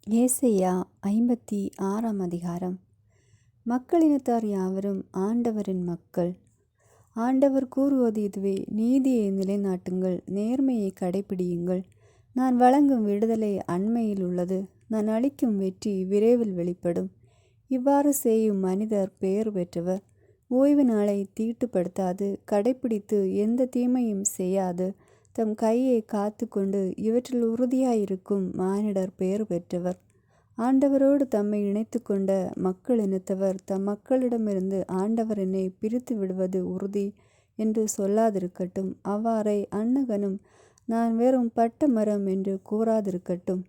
ஏசாயா 56 அதிகாரம். மக்களினத்தார் யாவரும் ஆண்டவரின் மக்கள். ஆண்டவர் கூறுவது இதுவே: நீதியை நிலைநாட்டுங்கள், நேர்மையை கடைப்பிடியுங்கள். நான் வழங்கும் விடுதலை அண்மையில் உள்ளது, நான் அளிக்கும் வெற்றி விரைவில் வெளிப்படும். இவ்வாறு செய்யும் மனிதர் பெயர் பெற்றவர். ஓய்வு நாளை தீட்டுப்படுத்தாது, கடைப்பிடித்து எந்த தீமையும் செய்யாது, தம் கையை காத்து கொண்டு இவற்றில் உறுதியாயிருக்கும் மானிடர் பெயர் பெற்றவர். ஆண்டவரோடு தம்மை இணைத்து கொண்ட மக்கள் இனத்தவர் தம் மக்களிடமிருந்து ஆண்டவர் என்னை பிரித்து விடுவது உறுதி என்று சொல்லாதிருக்கட்டும். அவ்வாறே அன்னகனும் நான் வெறும் பட்ட மரம் என்று கூறாதிருக்கட்டும்.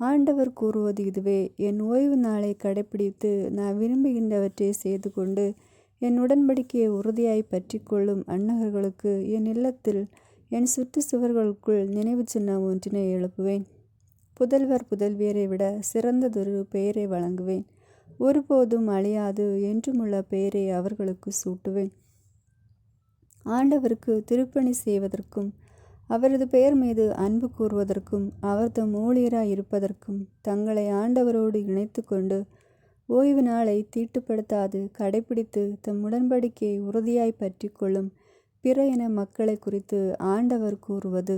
ஆண்டவர் கூறுவது இதுவே: என் ஓய்வு நாளை கடைப்பிடித்து நான் விரும்புகின்றவற்றை செய்து கொண்டு என் உடன்படிக்கையை உறுதியாய் பற்றி கொள்ளும் அன்னகர்களுக்கு என் இல்லத்தில் என் சுற்று சுவர்களுக்குள் நினைவு சின்னம் ஒன்றினை எழுப்புவேன். புதல்வர் புதல்வியரை விட சிறந்ததொரு பெயரை வழங்குவேன். ஒருபோதும் அழியாது என்றுமுள்ள பெயரை அவர்களுக்கு சூட்டுவேன். ஆண்டவருக்கு திருப்பணி செய்வதற்கும் அவரது பெயர் மீது அன்பு கூறுவதற்கும் அவர் தம் ஊழியராய் இருப்பதற்கும் தங்களை ஆண்டவரோடு இணைத்து கொண்டு ஓய்வு நாளை தீட்டுப்படுத்தாது கடைப்பிடித்து தம் உடன்படிக்கையை உறுதியாய் பற்றி கொள்ளும் பிற இன மக்களை குறித்து ஆண்டவர் கூறுவது: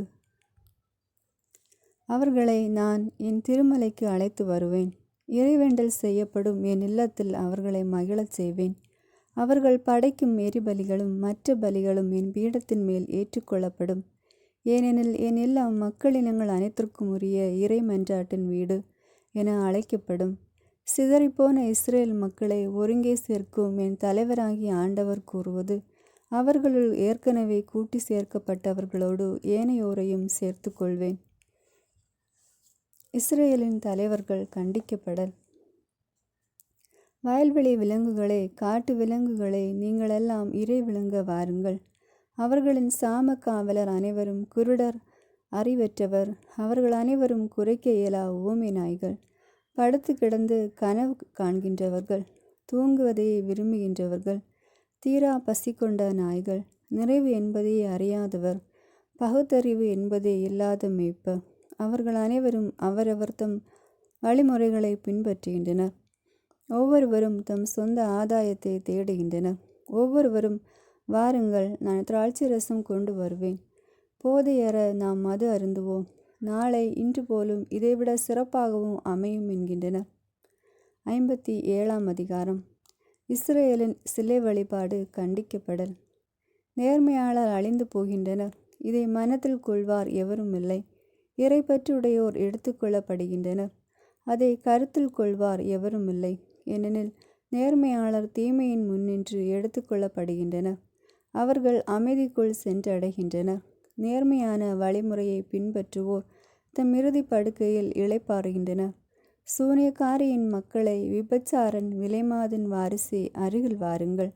அவர்களை நான் என் திருமலைக்கு அழைத்து வருவேன். இறைவேண்டல் செய்யப்படும் என் இல்லத்தில் அவர்களை மகிழச் செய்வேன். அவர்கள் படைக்கும் எரிபலிகளும் மற்ற பலிகளும் என் பீடத்தின் மேல் ஏற்றுக்கொள்ளப்படும். ஏனெனில் என் இல்லம் மக்களினங்கள் அனைத்திற்கும் உரிய இறை மன்றாட்டின் வீடு என அழைக்கப்படும். சிதறிப்போன இஸ்ரேல் மக்களை ஒருங்கே சேர்க்கும் என் தலைவராகிய ஆண்டவர் கூறுவது: அவர்களுள் ஏற்கனவே கூட்டி சேர்க்கப்பட்டவர்களோடு ஏனையோரையும் சேர்த்து கொள்வேன். இஸ்ரேலின் தலைவர்கள் கண்டிக்கப்படல். வயல்வெளி விலங்குகளே, காட்டு விலங்குகளே, நீங்களெல்லாம் இறை விளங்க வாருங்கள். அவர்களின் சாம காவலர் அனைவரும் குருடர், அறிவற்றவர். அவர்கள் அனைவரும் குறைக்க இயலா ஊமை நாய்கள். படுத்து கிடந்து கனவு காண்கின்றவர்கள், தூங்குவதையே விரும்புகின்றவர்கள், தீரா பசி கொண்ட நாய்கள். நிறைவு என்பதையே அறியாதவர், பகுத்தறிவு என்பதே இல்லாத மேய்ப்பர். அவர்கள் அனைவரும் அவரவர் தம் வழிமுறைகளை பின்பற்றுகின்றனர். ஒவ்வொருவரும் தம் சொந்த ஆதாயத்தை தேடுகின்றனர். ஒவ்வொருவரும், வாருங்கள், நான் திராட்சை ரசம் கொண்டு வருவேன், போதையற நாம் மது அருந்துவோம், நாளை இன்று போலும் இதைவிட சிறப்பாகவும் அமையும் என்கின்றனர். 57 அதிகாரம். இஸ்ரேலின் சிலை வழிபாடு கண்டிக்கப்படல். நேர்மையாளர் அழிந்து போகின்றனர், இதை மனத்தில் கொள்வார் எவரும் இல்லை. இறைப்பற்றுடையோர் எடுத்து கொள்ளப்படுகின்றனர், அதை கருத்தில் கொள்வார் எவரும் இல்லை. ஏனெனில் நேர்மையாளர் தீமையின் முன்னின்று எடுத்து கொள்ளப்படுகின்றனர், அவர்கள் அமைதிக்குள் சென்றடைகின்றனர். நேர்மையான வழிமுறையை பின்பற்றுவோர் தம் இறுதி படுக்கையில் இளைப்பாறுகின்றனர். சூனியக்காரியின் மக்களை, விபச்சாரன் விலைமாதின் வாரிசை, அருகில் வாருங்கள்.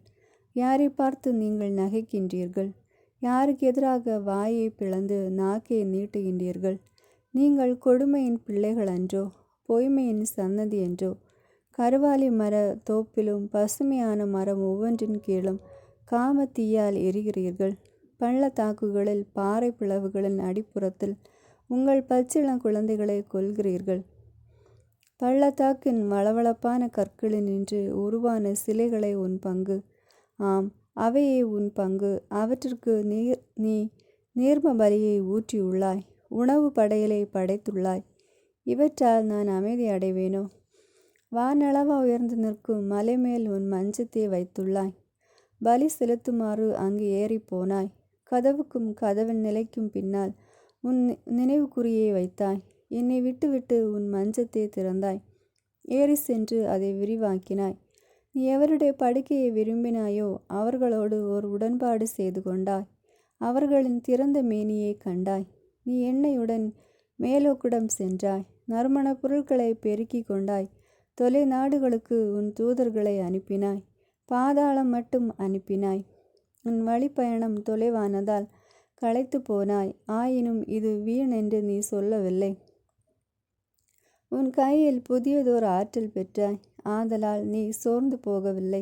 யாரை பார்த்து நீங்கள் நகைக்கின்றீர்கள்? யாருக்கு எதிராக வாயை பிளந்து நாக்கை நீட்டுகின்றீர்கள்? நீங்கள் கொடுமையின் பிள்ளைகள் அன்றோ? பொய்மையின் சன்னதி என்றோ? கருவாலி மர தோப்பிலும் பசுமையான மரம் ஒவ்வொன்றின் கீழும் காமத்தீயால் எரிகிறீர்கள். பள்ளத்தாக்குகளில் பாறை பிளவுகளின் அடிப்புறத்தில் உங்கள் பச்சிளம் குழந்தைகளை கொல்கிறீர்கள். பள்ளத்தாக்கின் வளவளப்பான கற்களினின்று உருவான சிலைகளை உன் பங்கு. ஆம், அவையே உன் பங்கு. அவற்றிற்கு நீ நீர்ம பலியை ஊற்றியுள்ளாய், உணவு படையலை படைத்துள்ளாய். இவற்றால் நான் அமைதி அடைவேனோ? வானளவா உயர்ந்து நிற்கும் மலை மேல் உன் மஞ்சத்தை வைத்துள்ளாய். பலி செலுத்துமாறு அங்கு ஏறி போனாய். கதவுக்கும் கதவின் நிலைக்கும் பின்னால் உன் நினைவுக்குறியை வைத்தாய். என்னை விட்டுவிட்டு உன் மஞ்சத்தை திறந்தாய், ஏறி சென்று அதை விரிவாக்கினாய். நீ எவருடைய படுக்கையை விரும்பினாயோ அவர்களோடு ஒரு உடன்பாடு செய்து கொண்டாய். அவர்களின் திறந்த மேனியை கண்டாய். நீ எண்ணெயுடன் மேலோக்கிடம் சென்றாய், நறுமண பொருட்களை பெருக்கி கொண்டாய். தொலை நாடுகளுக்கு உன் தூதர்களை அனுப்பினாய், பாதாளம் மட்டும் அனுப்பினாய். உன் வழிப்பயணம் தொலைவானதால் களைத்து போனாய், ஆயினும் இது வீண் என்று நீ சொல்லவில்லை. உன் கையில் புதியதோர் ஆற்றல் பெற்றாய், ஆதலால் நீ சோர்ந்து போகவில்லை.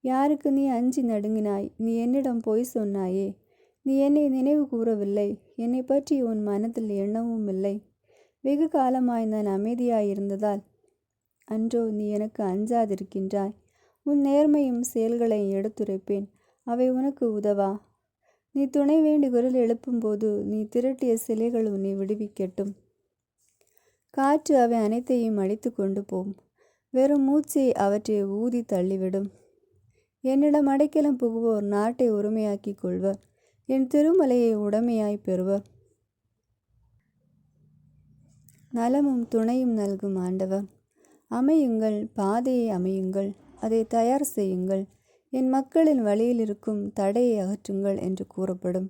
யாருக்கு நீ அஞ்சி நடுங்கினாய்? நீ என்னிடம் பொய் சொன்னாயே. நீ என்னை நினைவு கூறவில்லை, என்னை பற்றி உன் மனத்தில் எண்ணவும் இல்லை. வெகு காலமாய் நான் அமைதியாயிருந்ததால் அன்றோ நீ எனக்கு அஞ்சாதிருக்கின்றாய். உன் நேர்மையும் செயல்களை எடுத்துரைப்பேன், அவை உனக்கு உதவா. நீ துணை வேண்டி குரல் எழுப்பும்போது நீ திரட்டிய சிலைகள் உன்னை விடுவிக்கட்டும். காற்று அவை அனைத்தையும் அடித்து கொண்டு போம், வெறும் மூச்சை அவற்றை ஊதி தள்ளிவிடும். என்னிடம் அடைக்கலம் புகுவோர் நாட்டை உரிமையாக்கி கொள்வர், என் திருமலையை உடைமையாய் பெறுவர். நலமும் துணையும் நல்கும் ஆண்டவர், அமையுங்கள், பாதையை அமையுங்கள், அதை தயார் செய்யுங்கள். என் மக்களின் வழியில் இருக்கும் தடையை அகற்றுங்கள் என்று கூறப்படும்.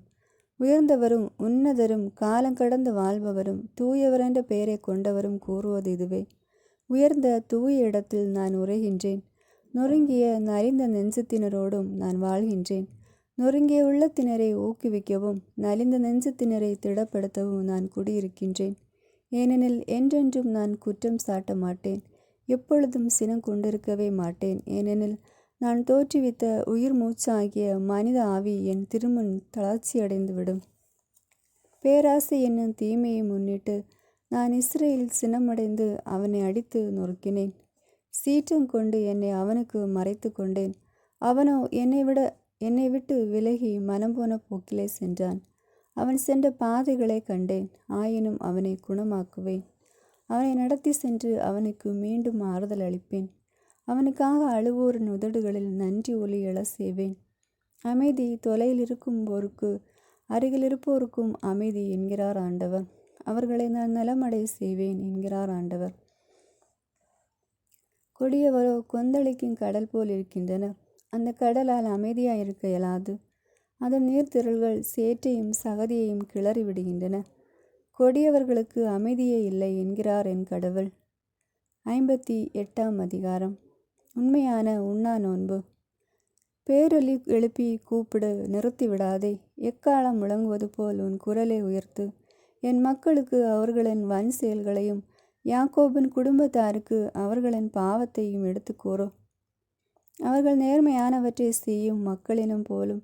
உயர்ந்தவரும் உன்னதரும் காலங்கடந்து வாழ்பவரும் தூயவர் என்ற பெயரை கொண்டவரும் கூறுவது இதுவே. உயர்ந்த தூய இடத்தில் நான் உரைகின்றேன், நொறுங்கிய நலிந்த நெஞ்சத்தினரோடும் நான் வாழ்கின்றேன். நொறுங்கிய உள்ளத்தினரை ஊக்குவிக்கவும் நலிந்த நெஞ்சத்தினரை திடப்படுத்தவும் நான் குடியிருக்கின்றேன். ஏனெனில் என்றென்றும் நான் குற்றம் சாட்ட மாட்டேன், எப்பொழுதும் சினம் கொண்டிருக்கவே மாட்டேன். ஏனெனில் நான் தோற்றுவித்த உயிர் மூச்சாகிய மனித ஆவி என் திருமுன் தளர்ச்சியடைந்துவிடும். பேராசை என்னும் தீமையை முன்னிட்டு நான் இஸ்ரேலில் சினமடைந்து அவனை அடித்து நொறுக்கினேன். சீற்றம் கொண்டு என்னை அவனுக்கு மறைத்து கொண்டேன். அவனோ என்னை விட்டு விலகி மனம் போன போக்கிலே சென்றான். அவன் சென்ற பாதைகளை கண்டேன், ஆயினும் அவனை குணமாக்குவேன். அவனை நடத்தி சென்று அவனுக்கு மீண்டும் ஆறுதல் அளிப்பேன். அவனுக்காக அழுவோரின் உதடுகளில் நன்றி ஒலி எழ செய்வேன். அமைதி தொலையில் இருக்கும்போருக்கு அருகில் இருப்போருக்கும் அமைதி என்கிறார் ஆண்டவர். அவர்களை நான் நலமடைய செய்வேன் என்கிறார் ஆண்டவர். கொடியவரோ கொந்தளிக்கும் கடல் போல் இருக்கின்றனர். அந்த கடலால் அமைதியாயிருக்க இயலாது. அதன் நீர்த்திரள்கள் சேற்றையும் சகதியையும் கிளறி விடுகின்றன. கொடியவர்களுக்கு அமைதியே இல்லை என்கிறார் என் கடவுள். 58ஆம் அதிகாரம். உண்மையான உண்ணா நோன்பு. பேரொலி எழுப்பி கூப்பிடு, நிறுத்திவிடாதே. எக்காலம் முழங்குவது போல் உன் குரலை உயர்த்து. என் மக்களுக்கு அவர்களின் வன் செயல்களையும் யாக்கோபின் குடும்பத்தாருக்கு அவர்களின் பாவத்தையும் எடுத்து கூறு. அவர்கள் நேர்மையானவற்றை செய்யும் மக்களினம் போலும்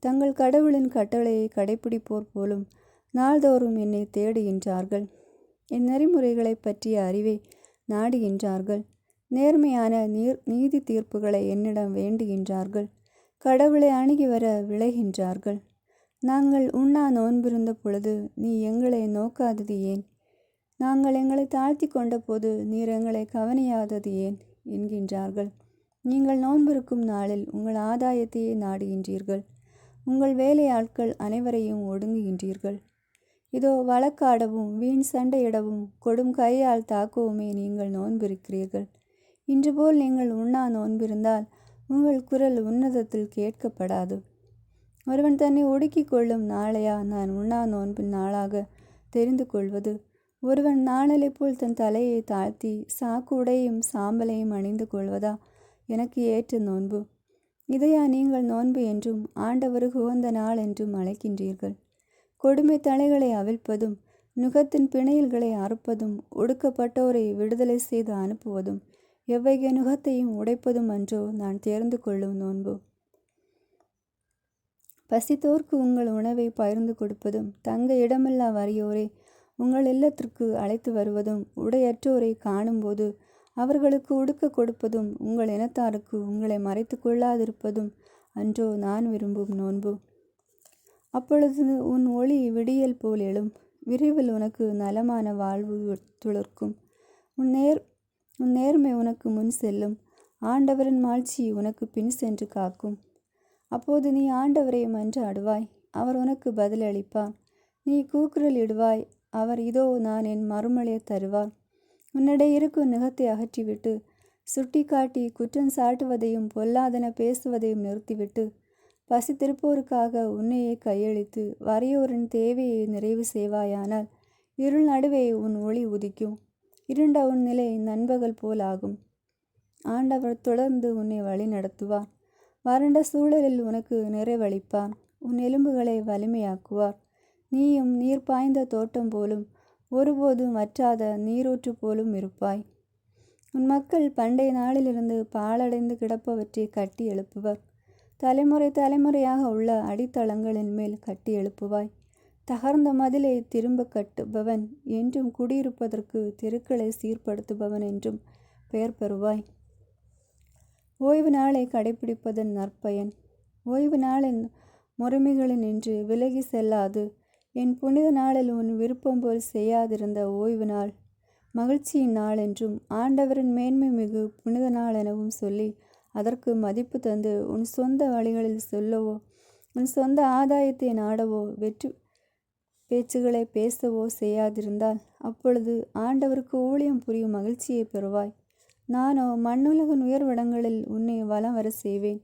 தங்கள் கடவுளின் கட்டளையை கடைப்பிடிப்போர் போலும் நாள்தோறும் என்னை தேடுகின்றார்கள். என் நெறிமுறைகளை பற்றிய அறிவை நாடுகின்றார்கள். நேர்மையான நீதி தீர்ப்புகளை என்னிடம் வேண்டுகின்றார்கள். கடவுளை அணுகி வர விளைகின்றார்கள். நாங்கள் உண்ணா நோன்பிருந்த பொழுது நீ எங்களை நோக்காதது ஏன்? நாங்கள் எங்களை தாழ்த்தி கொண்ட போது நீர் எங்களை கவனியாதது ஏன் என்கின்றார்கள். நீங்கள் நோன்பிருக்கும் நாளில் உங்கள் ஆதாயத்தையே நாடுகின்றீர்கள். உங்கள் வேலையாட்கள் அனைவரையும் ஒடுங்குகின்றீர்கள். இதோ வழக்காடவும் வீண் சண்டையிடவும் கொடும் கையால் தாக்கவுமே நீங்கள் நோன்பிருக்கிறீர்கள். இன்று போல் நீங்கள் உண்ணா நோன்பிருந்தால் உங்கள் குரல் உன்னதத்தில் கேட்கப்படாது. ஒருவன் தன்னை ஒடுக்கிக் கொள்ளும் நாளையா நான் உண்ணா நோன்பின் நாளாக தெரிந்து கொள்வது? ஒருவன் நாணலை போல் தன் தலையை தாழ்த்தி சாக்கு உடையும் சாம்பலையும் அணிந்து கொள்வதா எனக்கு ஏற்ற நோன்பு? இதையா நீங்கள் நோன்பு என்றும் ஆண்டவருக்கு உகந்த நாள் என்றும் அழைக்கின்றீர்கள்? கொடுமை தலைகளை அவிழ்ப்பதும் நுகத்தின் பிணையல்களை அறுப்பதும் ஒடுக்கப்பட்டோரை விடுதலை செய்து அனுப்புவதும் எவ்வகை நுகத்தையும் உடைப்பதும் அன்றோ நான் தேர்ந்து கொள்ளும் நோன்பு. பசித்தோர்க்கு உங்கள் உணவை பகிர்ந்து கொடுப்பதும் தங்க இடமில்லா வறியோரை உங்கள் இல்லத்திற்கு அழைத்து வருவதும் உடையற்றோரை காணும்போது அவர்களுக்கு உடுக்க கொடுப்பதும் உங்கள் இனத்தாருக்கு உங்களை மறைத்து கொள்ளாதிருப்பதும் அன்றோ நான் விரும்பும் நோன்பு. அப்பொழுது உன் ஒளி விடியல் போல் எழும். விரைவில் உனக்கு நலமான வாழ்வு துளிர்க்கும். உன் நேர்மை உனக்கு முன் செல்லும். ஆண்டவரின் மாட்சி உனக்கு பின் சென்று காக்கும். அப்போது நீ ஆண்டவரை மன்றாடுவாய், அவர் உனக்கு பதில் அளிப்பார். நீ கூக்குரல் இடுவாய், அவர் இதோ நான் என் மறுமொழியை தருவார். உன்னிடையே இருக்கும் நுகத்தை அகற்றிவிட்டு சுட்டி காட்டி குற்றம் சாட்டுவதையும் பொல்லாதன பேசுவதையும் நிறுத்திவிட்டு பசித்திருப்போருக்காக உன்னையே கையளித்து வறியோரின் தேவையை நிறைவு செய்வாயானால் இருள் நடுவே உன் ஒளி உதிக்கும். இருண்ட உன் நிலை நண்பகல் போல் ஆகும். ஆண்டவர் தொடர்ந்து உன்னை வழி நடத்துவார். வறண்ட சூழலில் உனக்கு நிறைவளிப்பார். உன் எலும்புகளை வலிமையாக்குவார். நீயும் நீர் பாய்ந்த தோட்டம் போலும் ஒருபோதும் வற்றாத நீரூற்று போலும் இருப்பாய். உன் மக்கள் பண்டைய நாளிலிருந்து பாழடைந்து கிடப்பவற்றை கட்டி எழுப்புவர். தலைமுறை தலைமுறையாக உள்ள அடித்தளங்களின் மேல் கட்டி எழுப்புவாய். தகர்ந்த மதிலை திரும்ப கட்டுபவன் என்றும் குடியிருப்பதற்கு தெருக்களை சீர்படுத்துபவன் என்றும் பெயர் பெறுவாய். ஓய்வு நாளை கடைபிடிப்பதன் நற்பயன். ஓய்வு நாளின் முறைமைகளினின்று விலகி செல்லாது என் புனித நாளில் உன் விருப்பம் போல் செய்யாதிருந்த ஓய்வு நாள் மகிழ்ச்சியின் நாள் என்றும் ஆண்டவரின் மேன்மை மிகு புனித நாள் எனவும் சொல்லி அதற்கு மதிப்பு தந்து உன் சொந்த வழிகளில் சொல்லவோ உன் சொந்த ஆதாயத்தை நாடவோ வெற்றி பேச்சுகளை பேசவோ செய்யாதிருந்தால் அப்பொழுது ஆண்டவருக்கு ஊழியம் புரியும் மகிழ்ச்சியை பெறுவாய். நானோ மண்ணுலகின் உயர்விடங்களில் உன்னை வலம் வர செய்வேன்.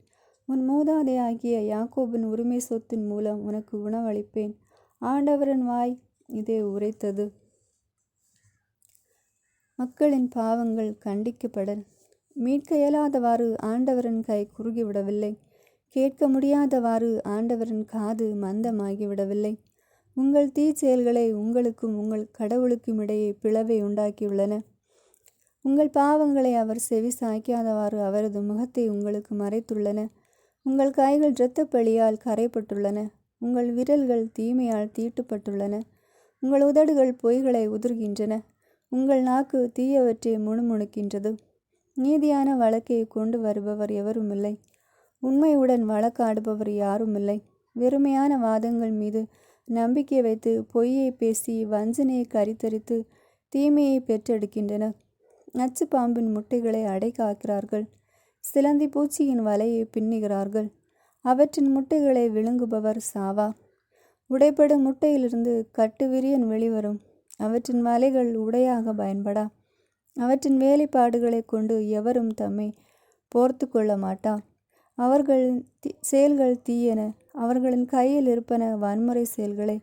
உன் மூதாதையாகிய யாக்கோபின் உரிமை சொத்தின் மூலம் உனக்கு உணவளிப்பேன். ஆண்டவரின் வாய் இதை உரைத்தது. மக்களின் பாவங்கள் கண்டிக்கப்படல். மீட்க இயலாதவாறு ஆண்டவரின் கை குறுகிவிடவில்லை. கேட்க முடியாதவாறு ஆண்டவரின் காது மந்தமாகிவிடவில்லை. உங்கள் தீச்செயல்களை உங்களுக்கும் உங்கள் கடவுளுக்கும் இடையே பிளவை உண்டாக்கியுள்ளன. உங்கள் பாவங்களை அவர் செவி சாய்க்காதவாறு அவரது முகத்தை உங்களுக்கு மறைத்துள்ளன. உங்கள் கைகள் இரத்தப் பழியால் கரைப்பட்டுள்ளன. உங்கள் விரல்கள் தீமையால் தீட்டுப்பட்டுள்ளன. உங்கள் உதடுகள் பொய்களை உதிர்கின்றன. உங்கள் நாக்கு தீயவற்றை முணுமுணுக்கின்றது. நீதியான வழக்கை கொண்டு வருபவர் எவருமில்லை. உண்மையுடன் வழக்காடுபவர் யாருமில்லை. வெறுமையான வாதங்கள் மீது நம்பிக்கை வைத்து பொய்யை பேசி வஞ்சனையை கரித்தரித்து தீமையை பெற்றெடுக்கின்றனர். நச்சு பாம்பின் முட்டைகளை அடை காக்கிறார்கள். சிலந்தி பூச்சியின் வலையை பின்னுகிறார்கள். அவற்றின் முட்டைகளை விழுங்குபவர் சாவார். உடைப்படும் முட்டையிலிருந்து கட்டுவிரியன் வெளிவரும். அவற்றின் வலைகள் உடையாக பயன்படா. அவற்றின் வேலைப்பாடுகளை கொண்டு எவரும் தம்மை போர்த்து கொள்ள மாட்டார். அவர்களின் செயல்கள் தீயன. அவர்களின் கையில் இருப்பன வன்முறை செயல்களை.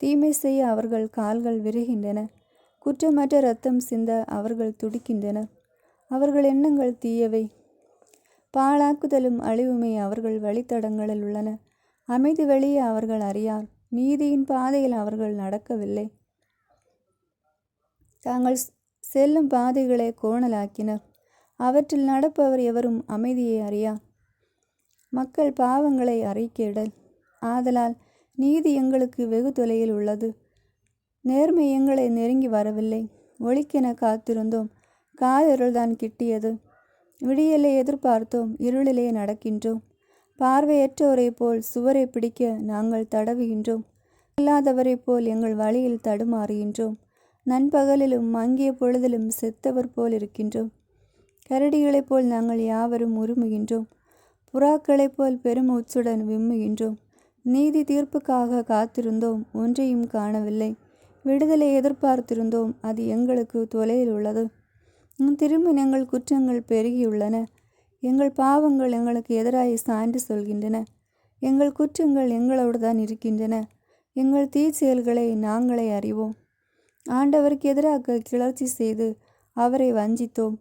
தீமை செய்ய அவர்கள் கால்கள் விரைகின்றன. குற்றமற்ற இரத்தம் சிந்த அவர்கள் துடிக்கின்றனர். அவர்கள் எண்ணங்கள் தீயவை. பாழாக்குதலும் அழிவுமே அவர்கள் வழித்தடங்களில் உள்ளன. அமைதி வழியே அவர்கள் அறியார். நீதியின் பாதையில் அவர்கள் நடக்கவில்லை. தாங்கள் செல்லும் பாதைகளை கோணலாக்கினர். அவற்றில் நடப்பவர் எவரும் அமைதியை அறியார். மக்கள் பாவங்களை அறிக்கையிடல். ஆதலால் நீதி எங்களுக்கு வெகு தொலையில் உள்ளது. நேர்மை எங்களை நெருங்கி வரவில்லை. ஒளிக்கென காத்திருந்தோம். காரிருள்தான் கிட்டியது. விடியலை எதிர்பார்த்தோம். இருளிலே நடக்கின்றோம். பார்வையற்றோரை போல் சுவரை பிடிக்க நாங்கள் தடவுகின்றோம். இல்லாதவரை போல் எங்கள் வழியில் தடுமாறுகின்றோம். நண்பகலிலும் மங்கிய பொழுதிலும் செத்தவர் போல் இருக்கின்றோம். கரடிகளைப் போல் நாங்கள் யாவரும் உருமுகின்றோம். புறாக்களைப் போல் பெருமூச்சுடன் விம்முகின்றோம். நீதி தீர்ப்புக்காக காத்திருந்தோம். ஒன்றையும் காணவில்லை. விடுதலை எதிர்பார்த்திருந்தோம். அது எங்களுக்கு தொலையில் உள்ளது. திரும்ப எங்கள் குற்றங்கள் பெருகியுள்ளன. எங்கள் பாவங்கள் எங்களுக்கு எதிராக சான்று சொல்கின்றன. எங்கள் குற்றங்கள் எங்களோடு தான் இருக்கின்றன. எங்கள் தீச்செயல்களை நாங்களே அறிவோம். ஆண்டவருக்கு எதிராக கிளர்ச்சி செய்து அவரை வஞ்சித்தோம்.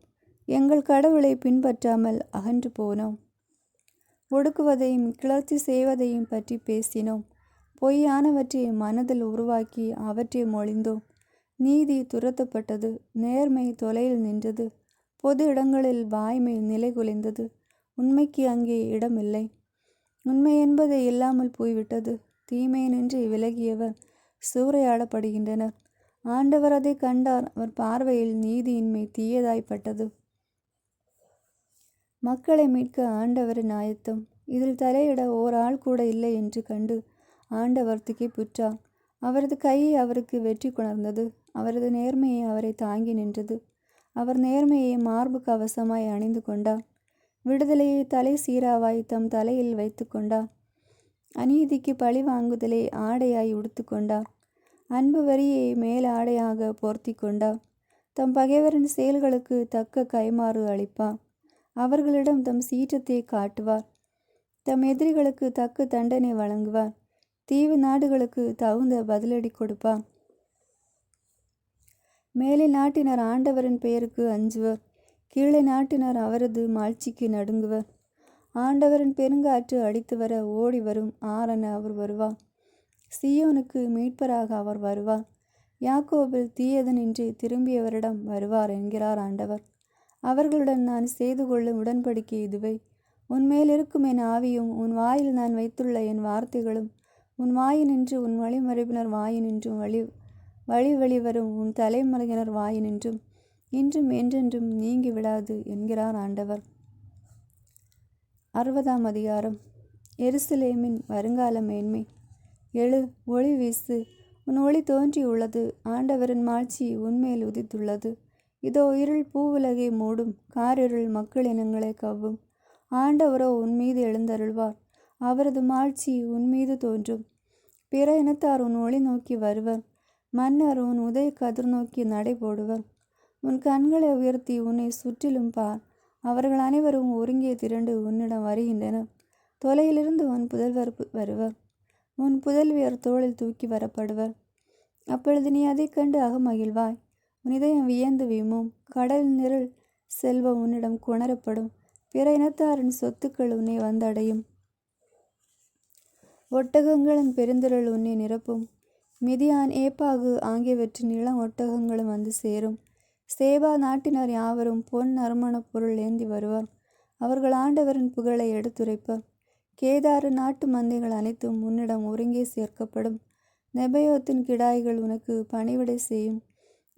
எங்கள் கடவுளை பின்பற்றாமல் அகன்று போனோம். ஒடுக்குவதையும் கிளர்ச்சி செய்வதையும் பற்றி பேசினோம். பொய்யானவற்றை மனதில் உருவாக்கி அவற்றை மொழிந்தோம். நீதி துரத்தப்பட்டது. நேர்மை தொலையில் நின்றது. பொது இடங்களில் வாய்மை நிலைகுலைந்தது. உண்மைக்கு அங்கே இடமில்லை. உண்மை என்பது இல்லாமல் போய்விட்டது. தீமையினின்று விலகியவர் சூறையாடப்படுகின்றனர். ஆண்டவர் அதை கண்டார். அவர் பார்வையில் நீதியின்மை தீயதாய்ப்பட்டது. மக்களை மீட்க ஆண்டவரின் ஆயத்தம். இதில் தலையிட ஓர் ஆள் கூட இல்லை என்று கண்டு ஆண்டவர் திகைப்புற்றார். அவரது கையை அவருக்கு வெற்றி கொணர்ந்தது. அவரது நேர்மையை அவரை தாங்கி நின்றது. அவர் நேர்மையை மார்பு கவசமாய் அணிந்து கொண்டார். விடுதலையை தலை சீராவாய் தம் தலையில் வைத்து கொண்டார். அநீதிக்கு பழி வாங்குதலை ஆடையாய் உடுத்து கொண்டார். அன்பு வரியை மேலாடையாக போர்த்தி கொண்டார். தம் பகைவரின் செயல்களுக்கு தக்க கைமாறு அளிப்பார். அவர்களிடம் தம் சீற்றத்தை காட்டுவார். தம் எதிரிகளுக்கு தக்க தண்டனை வழங்குவார். தீவு நாடுகளுக்கு தகுந்த பதிலடி கொடுப்பார். மேலை நாட்டினர் ஆண்டவரின் பெயருக்கு அஞ்சுவர். கீழே நாட்டினர் அவரது மாட்சிக்கு நடுங்குவர். ஆண்டவரின் பெருங்காற்று அடித்து வர ஓடி வரும் ஆரென அவர் வருவார். சீயோனுக்கு மீட்பராக அவர் வருவார். யாக்கோபில் தீயதனின்றி திரும்பியவரிடம் வருவார் என்கிறார் ஆண்டவர். அவர்களுடன் நான் செய்து கொள்ளும் உடன்படிக்கை இதுவே. உன்மேல் இருக்கும் என் ஆவியும் உன் வாயில் நான் வைத்துள்ள என் வார்த்தைகளும் உன் வாயினின்று உன் வழிமரபினர் வாயினின்றும் வழி வழி வரும் உன் தலைமுறையினர் வாயினின்றும் இன்றும் என்றென்றும் நீங்கி விடாது என்கிறார் ஆண்டவர். 60ஆம் அதிகாரம். எருசலேமின் வருங்கால மேன்மை. எழு, ஒளி வீசு, உன் ஒளி தோன்றியுள்ளது, ஆண்டவரின் மாட்சி உன்மேல் உதித்துள்ளது. இதோ இருள் பூவுலகை மூடும், காரிருள் மக்கள் இனங்களை கவ்வும். ஆண்டவரோ உன்மீது எழுந்தருள்வார், அவரது மாட்சி உன்மீது தோன்றும். பிற இனத்தார் உன் ஒளி நோக்கி வருவர், மன்னர் உன் உதய கதிர் நோக்கி நடை போடுவர். உன் கண்களை உயர்த்தி உன்னை சுற்றிலும் பார், அவர்கள் அனைவரும் ஒருங்கே திரண்டு உன்னிடம் வருகின்றனர். தொலையிலிருந்து உன் புதல்வர் வருவர், உன் புதல்வியர் தோளில் தூக்கி வரப்படுவர். அப்பொழுது நீ அதை கண்டு அகமகிழ்வாய், உன் இதயம் வியந்து விம்மும். கடல் நிரல் செல்வம் உன்னிடம் கொணரப்படும், பிற இனத்தாரின் சொத்துக்கள் உன்னை வந்தடையும். ஒட்டகங்களின் பெருந்திரள் உன்னை நிரப்பும், மிதியான், ஏப்பாகு ஆகியவற்றின் இளம் ஒட்டகங்களும் வந்து சேரும். சேபா நாட்டினர் யாவரும் பொன் நறுமணப் பொருள் ஏந்தி வருவார், அவர்கள் ஆண்டவரின் புகழை எடுத்துரைப்பர். கேதாரு நாட்டு மந்தைகள் அனைத்தும் உன்னிடம் ஒருங்கே சேர்க்கப்படும். நெபயோத்தின் கிடாய்கள் உனக்கு பணிவிடை செய்யும்,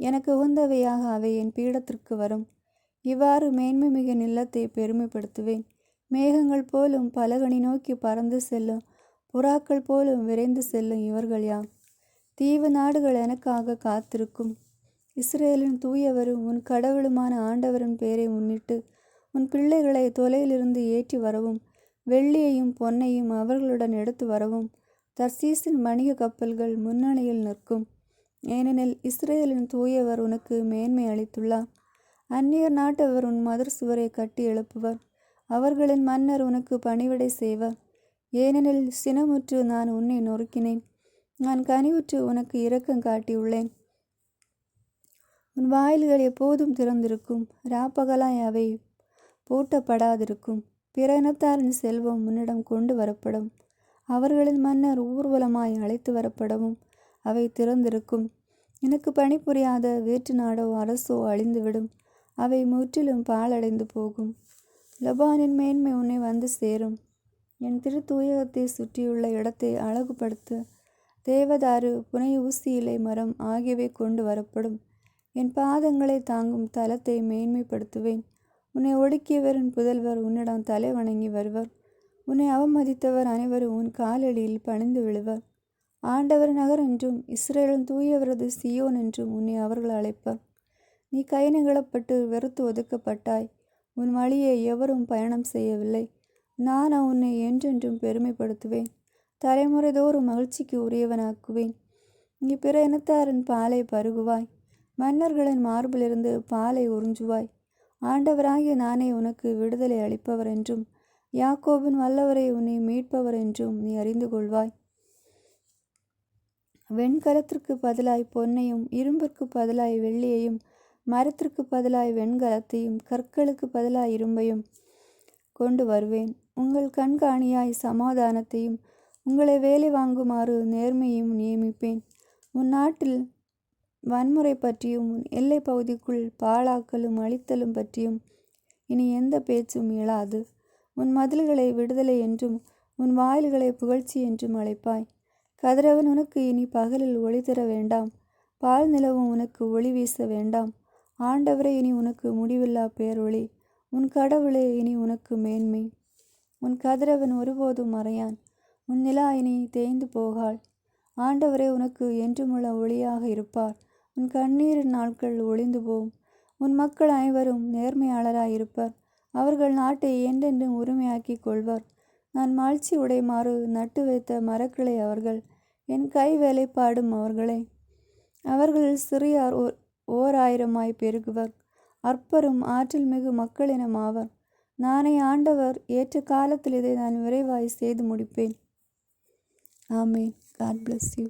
எனக்கு உகந்தவையாக அவை என் பீடத்திற்கு வரும். இவ்வாறு மேன்மை மிக நிலத்தை பெருமைப்படுத்துவேன். மேகங்கள் போலும் பலகணி நோக்கி பறந்து செல்லும், புறாக்கள் போலும் விரைந்து செல்லும் இவர்கள் யார்? தீவு நாடுகள் எனக்காக காத்திருக்கும். இஸ்ரேலின் தூயவரும் உன் கடவுளுமான ஆண்டவரின் பெயரை முன்னிட்டு உன் பிள்ளைகளை தொலையிலிருந்து ஏற்றி வரவும், வெள்ளியையும் பொன்னையும் அவர்களுடன் எடுத்து வரவும் தர்சீசின் வணிக கப்பல்கள் முன்னணியில் நிற்கும். ஏனெனில் இஸ்ரேலின் தூயவர் உனக்கு மேன்மை அளித்துள்ளார். அந்நியர் நாட்டவர் உன் மதிர் சுவரை கட்டி எழுப்புவர், அவர்களின் மன்னர் உனக்கு பணிவிடை செய்வர். ஏனெனில் சினமுற்று நான் உன்னை நொறுக்கினேன், நான் கனிவுற்று உனக்கு இரக்கம் காட்டியுள்ளேன். உன் வாயில்கள் எப்போதும் திறந்திருக்கும், ராப்பகலாய் அவை பூட்டப்படாதிருக்கும். பிற இனத்தாரின் செல்வம் உன்னிடம் கொண்டு வரப்படும், அவர்களின் மன்னர் ஊர்வலமாய் அழைத்து வரப்படவும் அவை திறந்திருக்கும். எனக்கு பணிபுரியாத வேற்று நாடோ அரசோ அழிந்துவிடும், அவை முற்றிலும் பாழடைந்து போகும். லெபானின் மேன்மை உன்னை வந்து சேரும், என் திருத்தூயகத்தை சுற்றியுள்ள இடத்தை அழகுபடுத்த தேவதாரு, புனை ஊசி இலை மரம் ஆகியவை கொண்டு வரப்படும். என் பாதங்களை தாங்கும் தலத்தை மேன்மைப்படுத்துவேன். உன்னை ஒடுக்கியவரின் புதல்வர் உன்னிடம் தலை வணங்கி வருவர், உன்னை அவமதித்தவர் அனைவரும் உன் காலடியில் பணிந்து விழுவர். ஆண்டவர் நகர் என்றும் இஸ்ரேலின் தூயவரது சியோன் என்றும் உன்னை அவர்கள் அழைப்பர். நீ கை நகலப்பட்டு வெறுத்து ஒதுக்கப்பட்டாய், உன் வழியை எவரும் பயணம் செய்யவில்லை. நான் உன்னை என்றென்றும் பெருமைப்படுத்துவேன், தலைமுறை தோறும் மகிழ்ச்சிக்கு உரியவனாக்குவேன். நீ பிற இனத்தாரின் பாலை பருகுவாய், மன்னர்களின் மார்பிலிருந்து பாலை உறிஞ்சுவாய். ஆண்டவராகிய நானே உனக்கு விடுதலை அளிப்பவர் என்றும் யாக்கோபின் வல்லவரை உன்னை மீட்பவர் என்றும் நீ அறிந்து கொள்வாய். வெண்கலத்திற்கு பதிலாய் பொன்னையும், இரும்பிற்கு பதிலாய் வெள்ளியையும், மரத்திற்கு பதிலாய் வெண்கலத்தையும், கற்களுக்கு பதிலாய் இரும்பையும் கொண்டு வருவேன். உங்கள் கண்காணியாய் சமாதானத்தையும் உங்களை வேலை வாங்குமாறு நேர்மையையும் நியமிப்பேன். உன் நாட்டில் வன்முறை பற்றியும் உன் எல்லை பகுதிக்குள் பாழாக்கலும் அழித்தலும் பற்றியும் இனி எந்த பேச்சும் இயலாது. உன் மதில்களை விடுதலை என்றும் உன் வாயில்களை புகழ்ச்சி என்றும் அழைப்பாய். கதிரவன் உனக்கு இனி பகலில் ஒளி தர வேண்டாம், பால் நிலவும் உனக்கு ஒளி வீச வேண்டாம். ஆண்டவரே இனி உனக்கு முடிவில்லா பேரொளி, உன் கடவுளே இனி உனக்கு மேன்மை. உன் கதிரவன் ஒருபோதும் மறையான், உன் நிலா இனி தேய்ந்து போகாள். ஆண்டவரே உனக்கு என்றுமுள்ள ஒளியாக இருப்பார், உன் கண்ணீரின் நாட்கள் ஒளிந்து போம். உன் மக்கள் அனைவரும் நேர்மையாளராயிருப்பர், அவர்கள் நாட்டை என்றென்றும் உரிமையாக்கி கொள்வர். நான் மாட்சி உடைமாறு நட்டு வைத்த மரக்கிளை அவர்கள், என் கை வேலைப்பாடும் அவர்களே. அவர்கள் சிறியார் 1000 பெருகுவர், அற்பரும் ஆற்றல் மிகு மக்களினமாவர். நானே ஆண்டவர், ஏற்ற காலத்தில் இதை நான் விரைவாய் செய்து முடிப்பேன். ஆமேன். God bless you.